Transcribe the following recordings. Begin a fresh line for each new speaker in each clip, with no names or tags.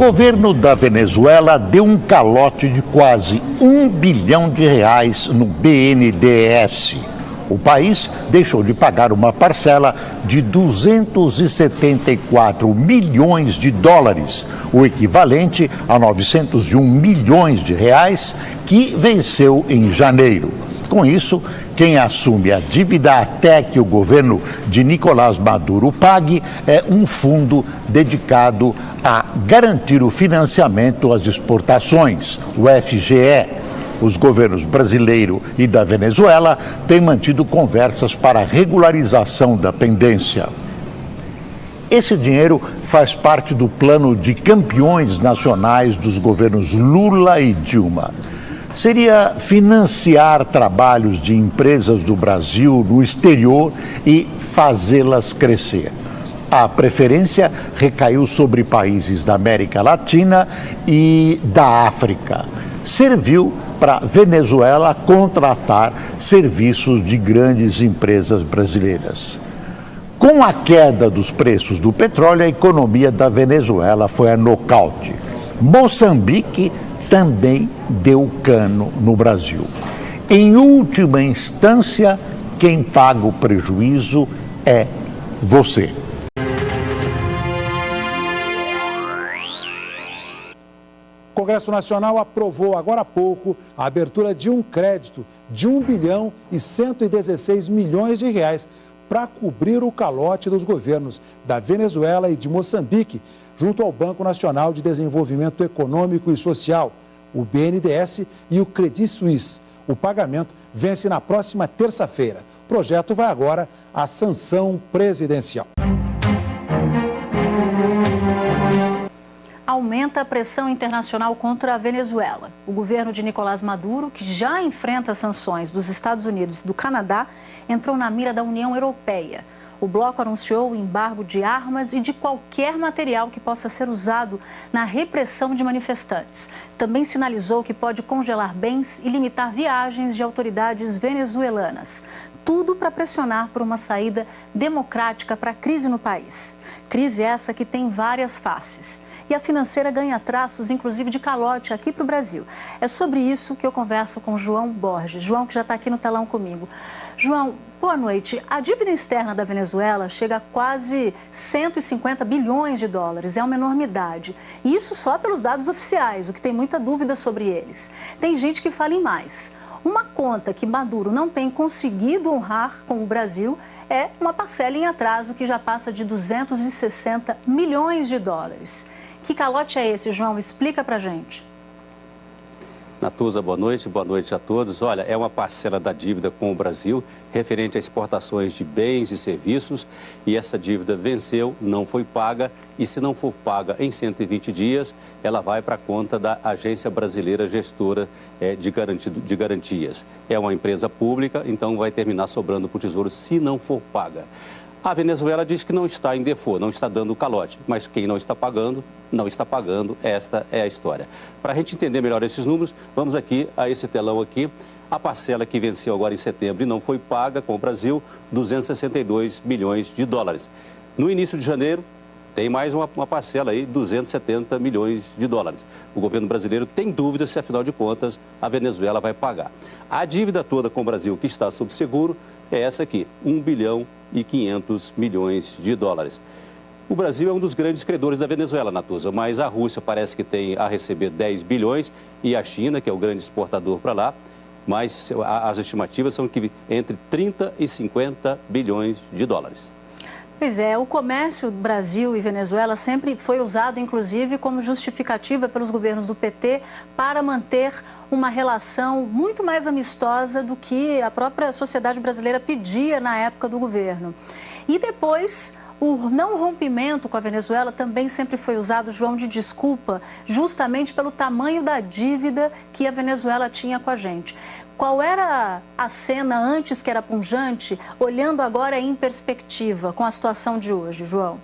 governo da Venezuela deu um calote de quase R$ 1 bilhão no BNDES. O país deixou de pagar uma parcela de 274 milhões de dólares, o equivalente a 901 milhões de reais, que venceu em janeiro. Com isso, quem assume a dívida até que o governo de Nicolás Maduro pague é um fundo dedicado a garantir o financiamento às exportações, o FGE. Os governos brasileiro e da Venezuela têm mantido conversas para a regularização da pendência. Esse dinheiro faz parte do plano de campeões nacionais dos governos Lula e Dilma. Seria financiar trabalhos de empresas do Brasil no exterior e fazê-las crescer. A preferência recaiu sobre países da América Latina e da África. Serviu para a Venezuela contratar serviços de grandes empresas brasileiras. Com a queda dos preços do petróleo, a economia da Venezuela foi a nocaute. Moçambique também deu cano no Brasil. Em última instância, quem paga o prejuízo é você.
O Congresso Nacional aprovou agora há pouco a abertura de um crédito de 1 bilhão e 116 milhões de reais para cobrir o calote dos governos da Venezuela e de Moçambique, junto ao Banco Nacional de Desenvolvimento Econômico e Social, o BNDES e o Credit Suisse. O pagamento vence na próxima terça-feira. O projeto vai agora à sanção presidencial.
Aumenta a pressão internacional contra a Venezuela. O governo de Nicolás Maduro, que já enfrenta sanções dos Estados Unidos e do Canadá, entrou na mira da União Europeia. O bloco anunciou o embargo de armas e de qualquer material que possa ser usado na repressão de manifestantes. Também sinalizou que pode congelar bens e limitar viagens de autoridades venezuelanas. Tudo para pressionar por uma saída democrática para a crise no país. Crise essa que tem várias faces. E a financeira ganha traços, inclusive, de calote aqui para o Brasil. É sobre isso que eu converso com João Borges. João, que já está aqui no telão comigo. João, boa noite. A dívida externa da Venezuela chega a quase 150 bilhões de dólares. É uma enormidade. E isso só pelos dados oficiais, o que tem muita dúvida sobre eles. Tem gente que fala em mais. Uma conta que Maduro não tem conseguido honrar com o Brasil é uma parcela em atraso que já passa de 260 milhões de dólares. Que calote é esse, João? Explica pra gente.
Natuza, boa noite a todos. Olha, é uma parcela da dívida com o Brasil referente a exportações de bens e serviços e essa dívida venceu, não foi paga e se não for paga em 120 dias, ela vai para a conta da Agência Brasileira Gestora de Garantias. É uma empresa pública, então vai terminar sobrando para o Tesouro se não for paga. A Venezuela diz que não está em default, não está dando calote, mas quem não está pagando, esta é a história. Para a gente entender melhor esses números, vamos aqui a esse telão aqui. A parcela que venceu agora em setembro e não foi paga com o Brasil, 262 milhões de dólares. No início de janeiro, tem mais uma parcela aí, 270 milhões de dólares. O governo brasileiro tem dúvidas se, afinal de contas, a Venezuela vai pagar. A dívida toda com o Brasil que está sob seguro é essa aqui, 1 bilhão e 500 milhões de dólares. O Brasil é um dos grandes credores da Venezuela, Natuza, mas a Rússia parece que tem a receber 10 bilhões e a China, que é o grande exportador para lá, mas as estimativas são que entre 30 e 50 bilhões de dólares.
Pois é, o comércio Brasil e Venezuela sempre foi usado, inclusive, como justificativa pelos governos do PT para manter uma relação muito mais amistosa do que a própria sociedade brasileira pedia na época do governo. E depois, o não rompimento com a Venezuela também sempre foi usado, João, de desculpa, justamente pelo tamanho da dívida que a Venezuela tinha com a gente. Qual era a cena antes que era pungente, olhando agora em perspectiva com a situação de hoje, João?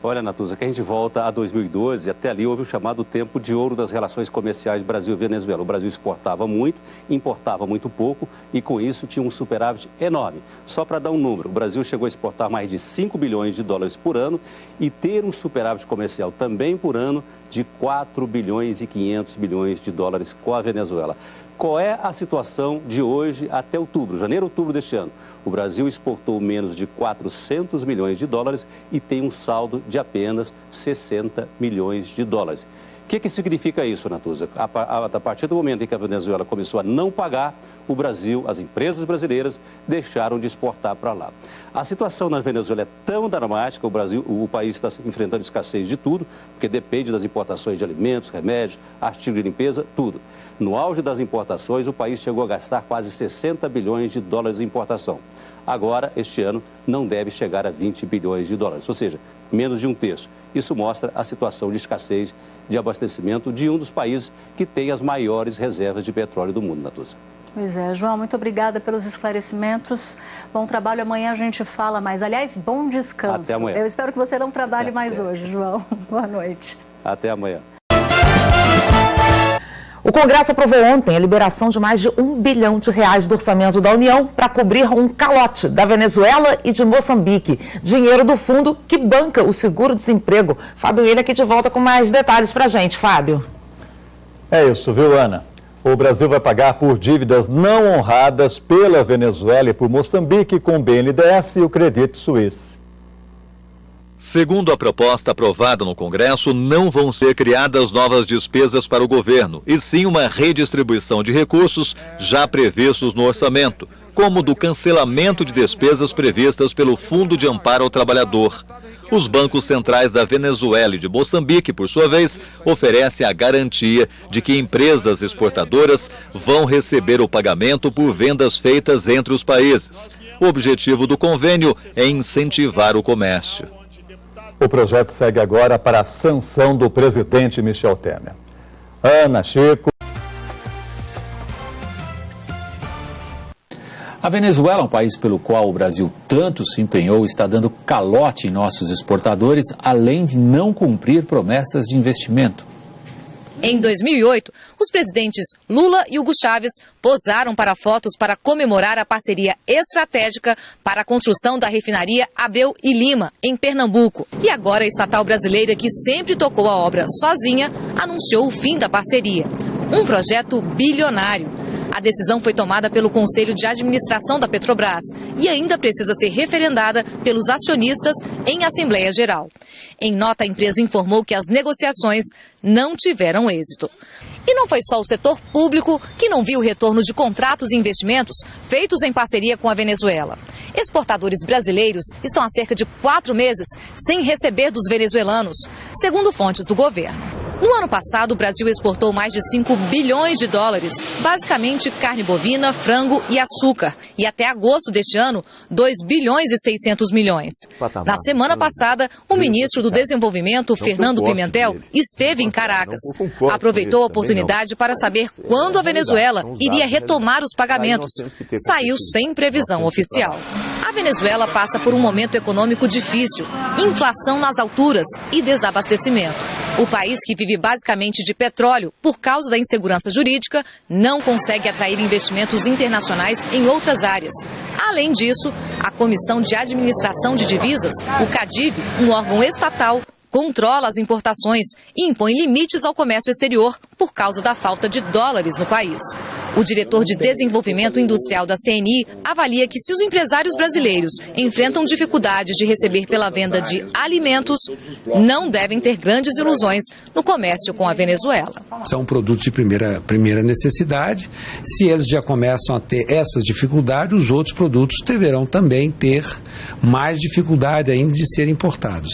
Olha, Natuza, que a gente volta a 2012, até ali houve o chamado tempo de ouro das relações comerciais Brasil e Venezuela. O Brasil exportava muito, importava muito pouco e com isso tinha um superávit enorme. Só para dar um número, o Brasil chegou a exportar mais de 5 bilhões de dólares por ano e ter um superávit comercial também por ano de 4 bilhões e 500 milhões de dólares com a Venezuela. Qual é a situação de hoje até outubro, janeiro, outubro deste ano? O Brasil exportou menos de 400 milhões de dólares e tem um saldo de apenas 60 milhões de dólares. O que significa isso, Natuza? A partir do momento em que a Venezuela começou a não pagar, o Brasil, as empresas brasileiras deixaram de exportar para lá. A situação na Venezuela é tão dramática, o país está enfrentando escassez de tudo, porque depende das importações de alimentos, remédios, artigos de limpeza, tudo. No auge das importações, o país chegou a gastar quase 60 bilhões de dólares em importação. Agora, este ano, não deve chegar a 20 bilhões de dólares, ou seja, menos de um terço. Isso mostra a situação de escassez de abastecimento de um dos países que tem as maiores reservas de petróleo do mundo, Natuza.
Pois é, João, muito obrigada pelos esclarecimentos. Bom trabalho, amanhã a gente fala mais. Aliás, bom descanso.
Até amanhã.
Eu espero que você não trabalhe mais hoje, João. Boa noite.
Até amanhã.
O Congresso aprovou ontem a liberação de mais de R$1 bilhão do orçamento da União para cobrir um calote da Venezuela e de Moçambique. Dinheiro do fundo que banca o seguro-desemprego. Fábio Ilha aqui de volta com mais detalhes para a gente. Fábio.
É isso, viu, Ana? O Brasil vai pagar por dívidas não honradas pela Venezuela e por Moçambique com o BNDES e o Credit Suisse.
Segundo a proposta aprovada no Congresso, não vão ser criadas novas despesas para o governo, e sim uma redistribuição de recursos já previstos no orçamento, como do cancelamento de despesas previstas pelo Fundo de Amparo ao Trabalhador. Os bancos centrais da Venezuela e de Moçambique, por sua vez, oferecem a garantia de que empresas exportadoras vão receber o pagamento por vendas feitas entre os países. O objetivo do convênio é incentivar o comércio.
O projeto segue agora para a sanção do presidente Michel Temer. Ana, Chico.
A Venezuela, um país pelo qual o Brasil tanto se empenhou, está dando calote em nossos exportadores, além de não cumprir promessas de investimento.
Em 2008, os presidentes Lula e Hugo Chávez posaram para fotos para comemorar a parceria estratégica para a construção da refinaria Abel e Lima, em Pernambuco. E agora a estatal brasileira, que sempre tocou a obra sozinha, anunciou o fim da parceria. Um projeto bilionário. A decisão foi tomada pelo Conselho de Administração da Petrobras e ainda precisa ser referendada pelos acionistas em Assembleia Geral. Em nota, a empresa informou que as negociações não tiveram êxito. E não foi só o setor público que não viu o retorno de contratos e investimentos feitos em parceria com a Venezuela. Exportadores brasileiros estão há cerca de 4 meses sem receber dos venezuelanos, segundo fontes do governo. No ano passado, o Brasil exportou mais de 5 bilhões de dólares, basicamente carne bovina, frango e açúcar. E até agosto deste ano, 2 bilhões e 600 milhões. Na semana passada, o ministro do Desenvolvimento, Fernando Pimentel, esteve em Caracas. Aproveitou a oportunidade para saber quando a Venezuela iria retomar os pagamentos. Saiu sem previsão oficial. A Venezuela passa por um momento econômico difícil, inflação nas alturas e desabastecimento. O país, que vive basicamente de petróleo por causa da insegurança jurídica, não consegue atrair investimentos internacionais em outras áreas. Além disso, a Comissão de Administração de Divisas, o CADIV, um órgão estatal, controla as importações e impõe limites ao comércio exterior por causa da falta de dólares no país. O diretor de Desenvolvimento Industrial da CNI avalia que, se os empresários brasileiros enfrentam dificuldades de receber pela venda de alimentos, não devem ter grandes ilusões no comércio com a Venezuela.
São produtos de primeira necessidade. Se eles já começam a ter essas dificuldades, os outros produtos deverão também ter mais dificuldade ainda de serem importados.